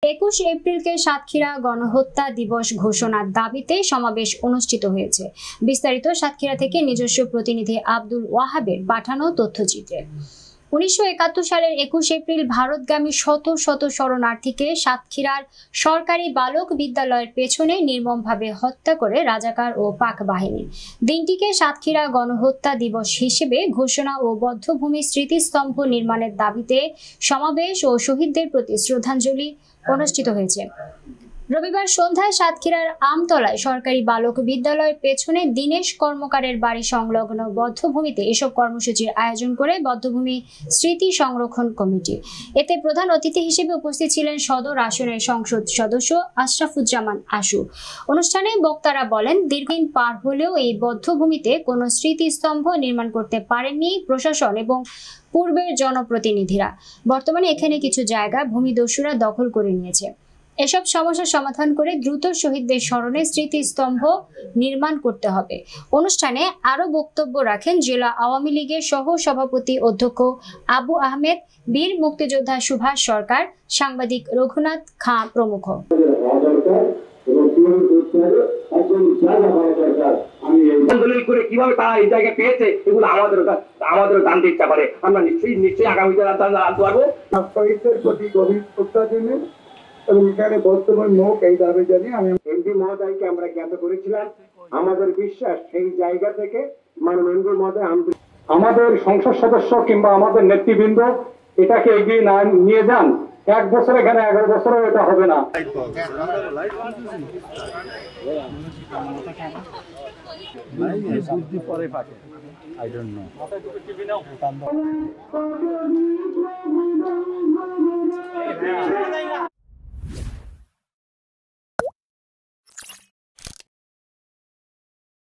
21 এপ্রিলকে সাতক্ষীরা গণহত্যা দিবস ঘোষণার দাবিতে সমাবেশ অনুষ্ঠিত হয়েছে। বিস্তারিত সাতক্ষীরা থেকে নিজস্ব প্রতিনিধি আব্দুল ওয়াহাবের পাঠানো তথ্যচিত্রে। 1971 সালের 21 এপ্রিল ভারতগামী শত শত শরণার্থীকে সাতক্ষীরার সরকারি বালক বিদ্যালয়ের পেছনে নির্মমভাবে হত্যা করে রাজাকার ও পাক বাহিনী। দিনটিকে সাতক্ষীরা গণহত্যা দিবস হিসেবে ঘোষণা ও বধ্যভূমি স্মৃতিস্তম্ভ নির্মাণের দাবিতে সমাবেশ ও শহীদদের প্রতি শ্রদ্ধাঞ্জলি অনুষ্ঠিত হয়েছে। রবিবার সন্ধ্যায় সাতক্ষীরার আমতলায় সরকারি বালক বিদ্যালয়ের পেছনে দীনেশ কর্মকারের বাড়ি সংলগ্ন বধ্যভূমিতে এসব কর্মসূচির আয়োজন করে বধ্যভূমি স্মৃতি সংরক্ষণ কমিটি। এতে প্রধান অতিথি হিসেবে উপস্থিত ছিলেন সদর আসনের সংসদ সদস্য আশরাফুজ্জামান আশু। অনুষ্ঠানে বক্তারা বলেন, দীর্ঘদিন পার হলেও এই বধ্যভূমিতে কোনো স্মৃতিস্তম্ভ নির্মাণ করতে পারেননি প্রশাসন এবং পূর্বের জনপ্রতিনিধিরা। বর্তমানে এখানে কিছু জায়গা ভূমিদস্যুরা দখল করে নিয়েছে। এসব সমস্যার সমাধান করে দ্রুত শহীদদের স্মরণে স্মৃতিস্তম্ভ নির্মাণ করতে হবে। অনুষ্ঠানে আরো বক্তব্য রাখেন জেলা আওয়ামী লীগের সহ সভাপতি অধ্যক্ষ আবু আহমেদ, বীর মুক্তিযোদ্ধা সুভাষ সরকার, সাংবাদিক রঘুনাথ খাঁ প্রমুখ। কিভাবে তারা এই জায়গায় পেয়েছে এগুলো আমাদের জানতে ইচ্ছা করে। আমরা নিশ্চয়ই আগামীতে জানতে পারবো। গভীর শ্রদ্ধা জন্য এবং এখানে বর্তমান মুখ এই দাবি জানিয়ে আমি এমপি মহোদয়কে আমরা জ্ঞাত করেছিলাম। আমাদের বিশ্বাস সেই জায়গা থেকে মাননীয় এমপি মহোদয় আমাদের সংসদ সদস্য কিংবা আমাদের নেতৃবৃন্দ এটাকে এগিয়ে না নিয়ে যান। 1 বছর এখানে 11 বছরও এটা হবে না। I don't know.